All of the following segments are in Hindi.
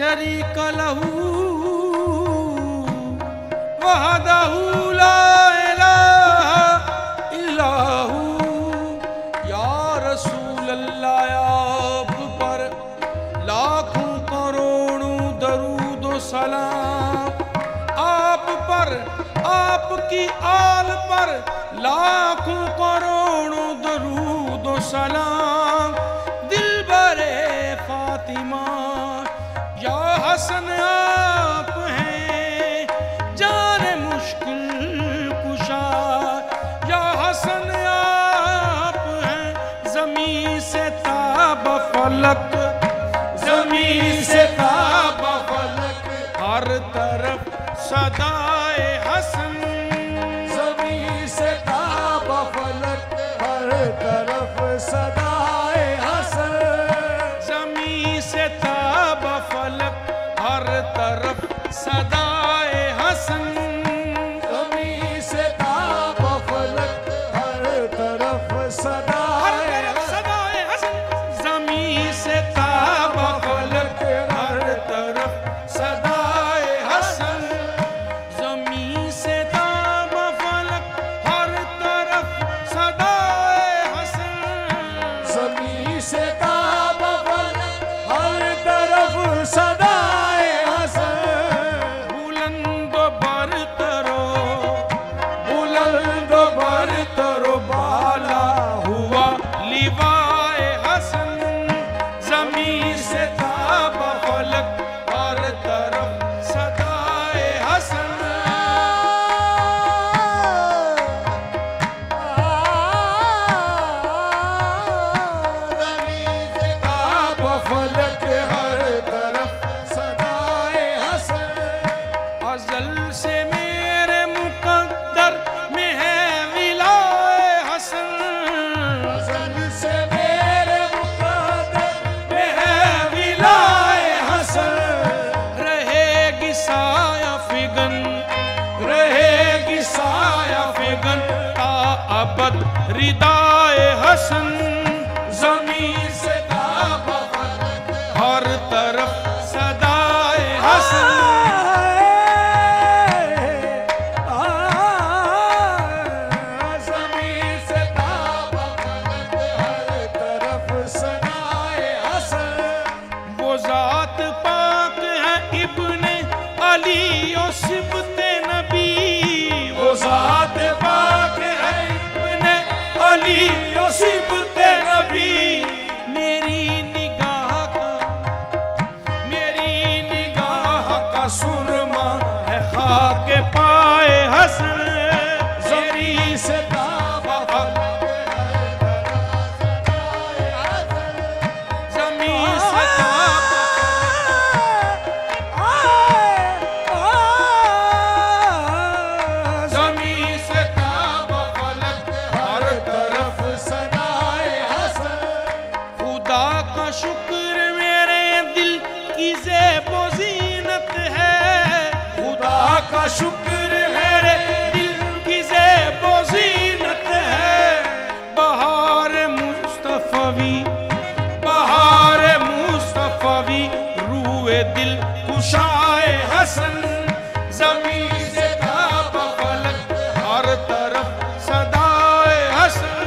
शरीक लहू वहदहू ला इलाहा इल्लहू। या रसूल अल्लाह आप पर लाखों करोड़ों दरूद व सलाम, आप पर आपकी आल पर लाखों करोड़ों दरूद व सलाम। दिल बरे फातिमा या हसन आप हैं, जान मुश्किल कुशा या हसन आप हैं। ज़मीं से ताब फलक, ज़मीं से ताब फलक, हर तरफ सदाए हसन। ज़मीं से ताब फलक, हर तरफ सदाए हसन। ज़मीं से ताब फलक, हर तरफ सदाए हसन। ज़मीं से ताब फलक, हर तरफ सदाए हसन। ज़मीं से ताब फलक, हर तरफ सदाए हसन। ज़मीं से ताब फलक, हर तरफ सदाए हसन। ज़मीं से ताब फलक, हर तरफ सदाए हसन। बुलंद बरतरो, बुलंद बरतरो बाला हुआ लिवाए हसन। ज़मीं से ताब फलक, हर तरफ सदाए हसन। ज़मीं से ताब फलक, हर तरफ सदाए हसन। अज़ल से मेरे मुक़द्दर में है विलाए हसन। अज़ल से मेरे मुक़द्दर में है विलाए हसन। रहेगी साया फिगन, रहेगी साया फिगन ता अबद रिदाए हसन। ज़मीं से ताब फलक, हर तरफ सदाए हसन। ज़मीं से ताब फलक, हर तरफ सदाए हसन। वो ज़ात पाक है इब्ने अली और सिबते नबी। वो ज़ात पाक है इब्ने अली और सिबते नबी। मेरी निगाह का सुरमा है खाके पाए हसन। ज़मीं से ताब फलक, ज़मीं से ताब ज़मीं से ताब फलक, हर तरफ सदाए हसन। खुदा का शुक्र मेरे दिल की ज़ेबो ज़ीनत है। खुदा का शुक्र मेरे दिल की ज़ेबो ज़ीनत है। बहार मुस्तफ़वी, बहार मुस्तफ़वी, रूए दिल कुशाए हसन। ज़मीं से ताब फलक, हर तरफ सदाए हसन।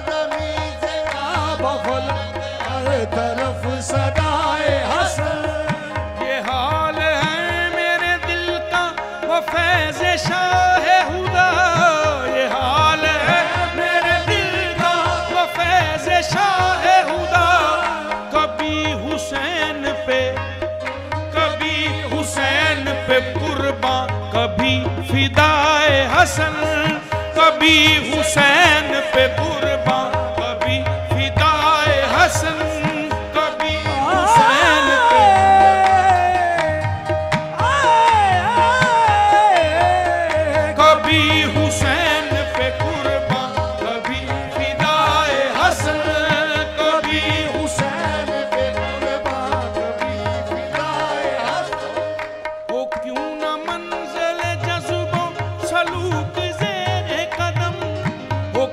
ज़मीं से ताब फलक, हर तरफ सदाए हसन। ये हाल है मेरे दिल का वो फैज़ शाह हुदा। ये हाल है मेरे दिल का वो फैज़ शाह हुदा। कभी हुसैन पे, कभी हुसैन पे कुर्बान, कभी फिदाए हसन। कभी हुसैन पे कुर्बान, कभी फिदाए हसन। कभी हुसैन पे, कभी हुसैन पे कुर्बान, कभी फिदाए हसन। कभी हुसैन पे कुर्बान, कभी फिदाए हसन। हो क्यों न मंज़िल जज़्बों सलूक ज़ेरे कदम, हो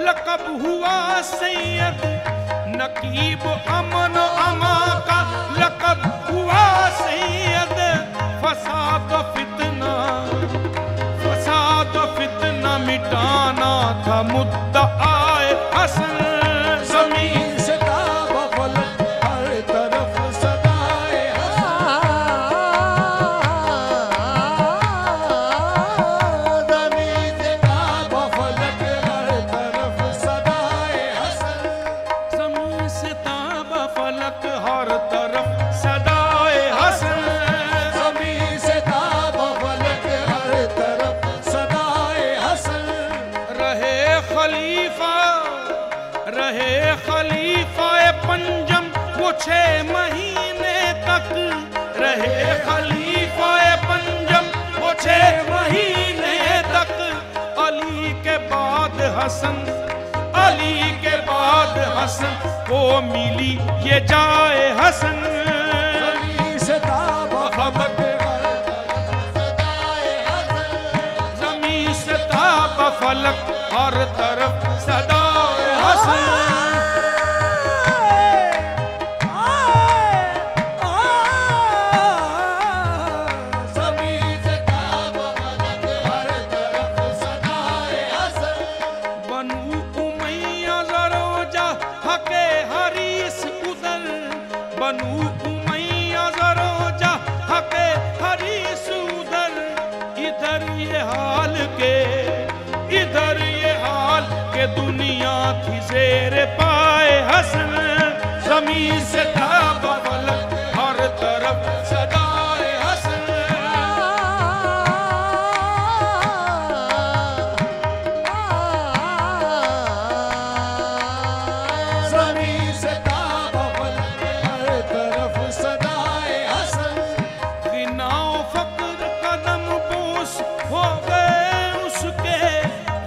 लकब हुआ सैयद, नकीब अमन अमा का लकब हुआ सैयद। फसाद फितना मिटाना था मुद्दाए हसन। ज़मीन से ताबा फलक हर तरफ सदाए ज़मीन से ताबा फलक हर तरफ सदाए हसन। ज़मीन से ताबा फलक हर तरफ सदाए हसन। ज़मीन से ताबा फलक हर तरफ सदाए हसन। रहे खलीफा पंजम वो 6 महीने तक। रहे खलीफा पंजम वो 6 महीने तक। अली के बाद हसन को मिली ये जाए हसन। ज़मीन से ताबा फलक हर तरफ सदाए हसन। ज़मीन से ताबा फलक हर तरफ सदाए हसन। ज़मीन से ताबा फलक हर तरफ सदाए हसन। बनु उमैया ज़रोजा हके हरीस उदर। बनु उमैया ज़रोजा हके हरीस उदर। इधर ये हाल के दुनिया थी ज़ेर पाए हसन। ज़मीन से ताबा फलक हर तरफ सदाए हसन। ज़मीन से ताबा फलक हर तरफ सदाए हसन। गिनाओ फ़क्र कदम बोस हो गए उसके।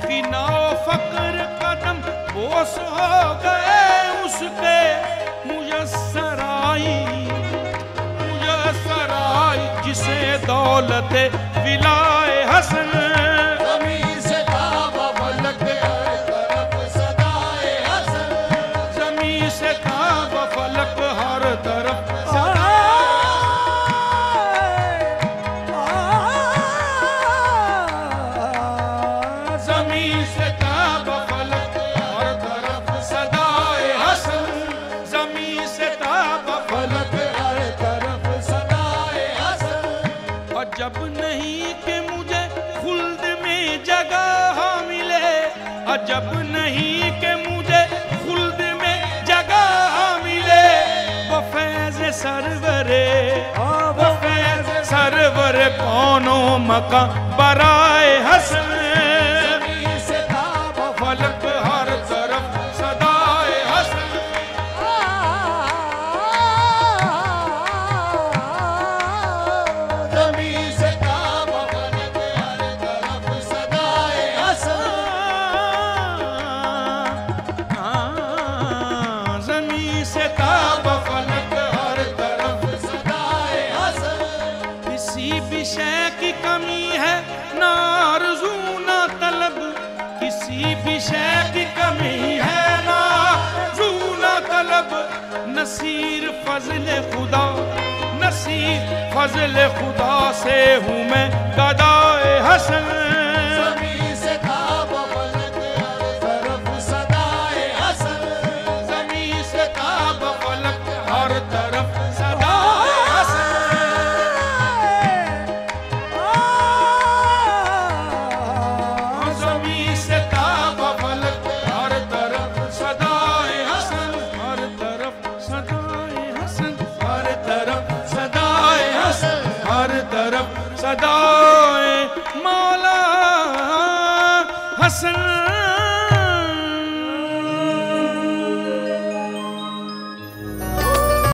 गिनाओ फ़क्र कदम बोस हो गए उसके। मुयस्सराई जिसे दौलत विलाए हसन। ज़मीन से ताबा फलक हर तरफ सदाए हसन। ज़मीन से ताबा फलक हर तरफ ज़मीन से ताबा फलक हर तरफ सदाए हसन। ज़मीन से ताबा फलक हर तरफ सदाए हसन। अजब नहीं कि मुझे खुल्द में जगह मिले। अजब नहीं कि मुझे खुल्द में जगह मिले। वो फैज़ सरवर कौनो मका बराए हसन। ज़मीन से ताबा फलक हर तरफ सदाए हसन। ज़मीन से ताबा फलक हर तरफ सदाए हसन। ज़मीन से ताबा फलक हर तरफ सदाए हसन। किसी विषय की कमी है ना आरज़ू ना तलब। किसी विषय की कमी है ना आरज़ू ना तलब। नसीर फज़ल खुदा से हूँ मैं गदाए हसन। ज़मीन से ताबा फलक हर तरफ सदाए हसन। ज़मीन से ताबा फलक हर तरफ सदाए हसन। ज़मीन से ताबा फलक हर तरफ सदाए हसन। हर तरफ सदाए हसन। हर तरफ सदाए हसन। हर तरफ सदाए मौला हसन।